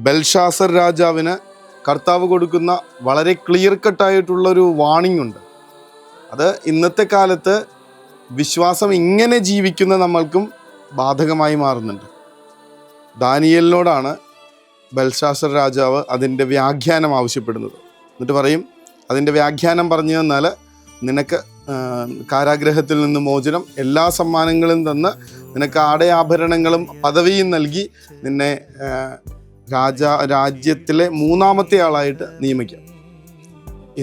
ബെൽഷാസർ രാജാവിന് കർത്താവ് കൊടുക്കുന്ന വളരെ ക്ലിയർ കട്ടായിട്ടുള്ളൊരു വാണിംഗ് ഉണ്ട്. അത് ഇന്നത്തെ കാലത്ത് വിശ്വാസം ഇങ്ങനെ ജീവിക്കുന്ന നമ്മൾക്കും ബാധകമായി മാറുന്നുണ്ട്. ദാനിയേലിനോടാണ് ബെൽഷാസർ രാജാവ് അതിൻ്റെ വ്യാഖ്യാനം ആവശ്യപ്പെടുന്നത്. എന്നിട്ട് പറയും, അതിൻ്റെ വ്യാഖ്യാനം പറഞ്ഞു തന്നാൽ നിനക്ക് കാരാഗ്രഹത്തിൽ നിന്ന് മോചനം, എല്ലാ സമ്മാനങ്ങളും തന്ന് നിനക്ക് ആടയാഭരണങ്ങളും പദവിയും നൽകി നിന്നെ രാജ്യത്തിലെ 3ാമത്തെ ആളായിട്ട് നിയമിക്കാം.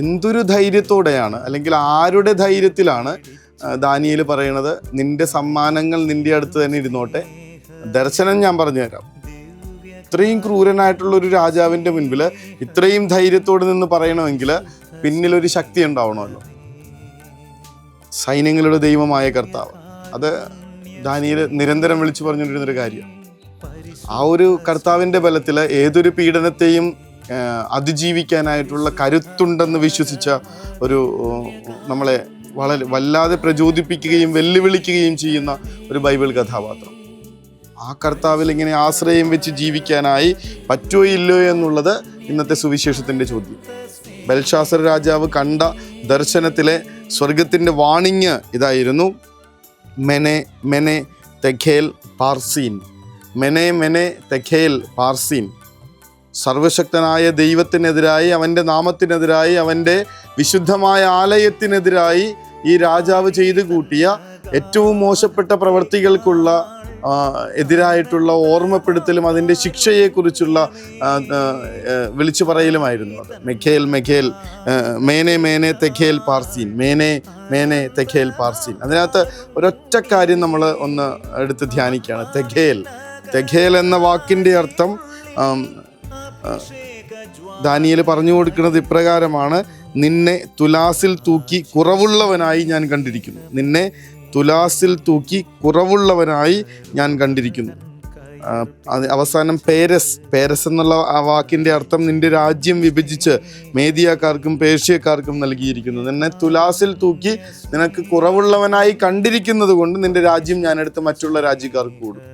എന്തൊരു ധൈര്യത്തോടെയാണ്, അല്ലെങ്കിൽ ആരുടെ ധൈര്യത്തിലാണ് ദാനിയേൽ പറയണത്, നിന്റെ സമ്മാനങ്ങൾ നിന്റെ അടുത്ത് തന്നെ ഇരുന്നോട്ടെ, ദർശനം ഞാൻ പറഞ്ഞു തരാം. ഇത്രയും ക്രൂരനായിട്ടുള്ളൊരു രാജാവിൻ്റെ മുൻപിൽ ഇത്രയും ധൈര്യത്തോടെ നിന്ന് പറയണമെങ്കിൽ പിന്നിലൊരു ശക്തി ഉണ്ടാവണമല്ലോ. സൈന്യങ്ങളുടെ ദൈവമായ കർത്താവ്, അത് ദാനിയേൽ നിരന്തരം വിളിച്ചു പറഞ്ഞുകൊണ്ടിരുന്നൊരു കാര്യം. ആ ഒരു കർത്താവിൻ്റെ ബലത്തിൽ ഏതൊരു പീഡനത്തെയും അതിജീവിക്കാനായിട്ടുള്ള കരുത്തുണ്ടെന്ന് വിശ്വസിച്ച ഒരു നമ്മളെ വല്ലാതെ പ്രചോദിപ്പിക്കുകയും വെല്ലുവിളിക്കുകയും ചെയ്യുന്ന ഒരു ബൈബിൾ കഥാപാത്രം. ആ കർത്താവിൽ ഇങ്ങനെ ആശ്രയം വെച്ച് ജീവിക്കാനായി പറ്റുമോ ഇല്ലയോ എന്നുള്ളത് ഇന്നത്തെ സുവിശേഷത്തിൻ്റെ ചോദ്യം. ബെൽഷാസർ രാജാവ് കണ്ട ദർശനത്തിലെ സ്വർഗത്തിൻ്റെ വാണിങ് ഇതായിരുന്നു: മെനെ മെനെ തെഖേൽ പാർസീൻ. മെനെ മെനെ തെഖേൽ പാർസീൻ. സർവശക്തനായ ദൈവത്തിനെതിരായി, അവൻ്റെ നാമത്തിനെതിരായി, അവൻ്റെ വിശുദ്ധമായ ആലയത്തിനെതിരായി ഈ രാജാവ് ചെയ്തു കൂട്ടിയ ഏറ്റവും മോശപ്പെട്ട പ്രവൃത്തികൾക്കുള്ള എതിരായിട്ടുള്ള ഓർമ്മപ്പെടുത്തലും അതിൻ്റെ ശിക്ഷയെക്കുറിച്ചുള്ള വിളിച്ചു പറയലുമായിരുന്നു അത്. മെഖേൽ മെഖേൽ, മേനെ മേനെ തെഖേൽ പാർസീൻ, മേനെ മേനെ തെഖേൽ പാർസീൻ. അതിനകത്ത് ഒരൊറ്റ കാര്യം നമ്മൾ ഒന്ന് എടുത്ത് ധ്യാനിക്കുകയാണ്. തെഖേൽ. തെഖേൽ എന്ന വാക്കിൻ്റെ അർത്ഥം ദാനിയേൽ പറഞ്ഞു കൊടുക്കുന്നത് ഇപ്രകാരമാണ്: നിന്നെ തുലാസിൽ തൂക്കി കുറവുള്ളവനായി ഞാൻ കണ്ടിരിക്കുന്നു. നിന്നെ തുലാസിൽ തൂക്കി കുറവുള്ളവനായി ഞാൻ കണ്ടിരിക്കുന്നു. അവസാനം പേരസ്. പേരസ് എന്നുള്ള ആ വാക്കിൻ്റെ അർത്ഥം നിന്റെ രാജ്യം വിഭജിച്ച് മേദിയക്കാർക്കും പേർഷ്യക്കാർക്കും നൽകിയിരിക്കുന്നു. നിന്നെ തുലാസിൽ തൂക്കി നിനക്ക് കുറവുള്ളവനായി കണ്ടിരിക്കുന്നത് കൊണ്ട് നിന്റെ രാജ്യം ഞാനെടുത്ത് മറ്റുള്ള രാജ്യക്കാർക്ക് കൊടുക്കും.